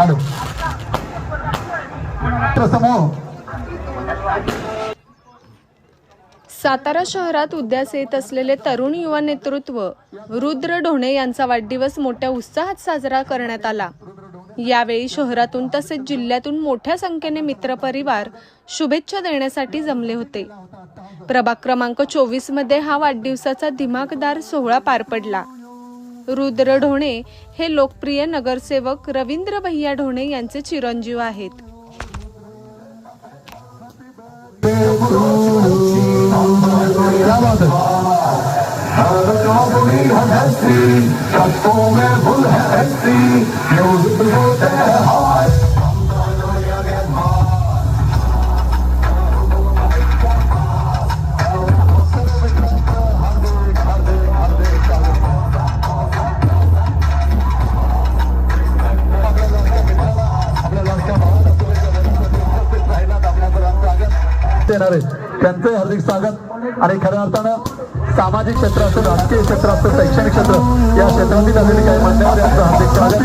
Hello समूह सातारा शहरात उदयास येत असलेले तरुण युवा नेतृत्व रुद्र ढोणे यांचा वाढदिवस मोठ्या उत्साहात साजरा करण्यात आला। यावेळी शहरातून तसेच जिल्ह्यातून मोठ्या संख्येने मित्रपरिवार शुभेच्छा देण्यासाठी जमले होते। प्रभाग क्रमांक 24 मध्ये हा वाढदिवसाचा दिमाखदार सोहळा पार पडला। रुद्र ढोणे हे लोकप्रिय नगरसेवक रवींद्र भैया ढोणे यांचे चिरंजीव आहेत। त्यांचे हार्दिक स्वागत। आणि खऱ्या अर्थानं सामाजिक क्षेत्र असो, राजकीय क्षेत्र असो, शैक्षणिक क्षेत्र या क्षेत्रातील असलेले काही मान्यवर यांचं हार्दिक स्वागत।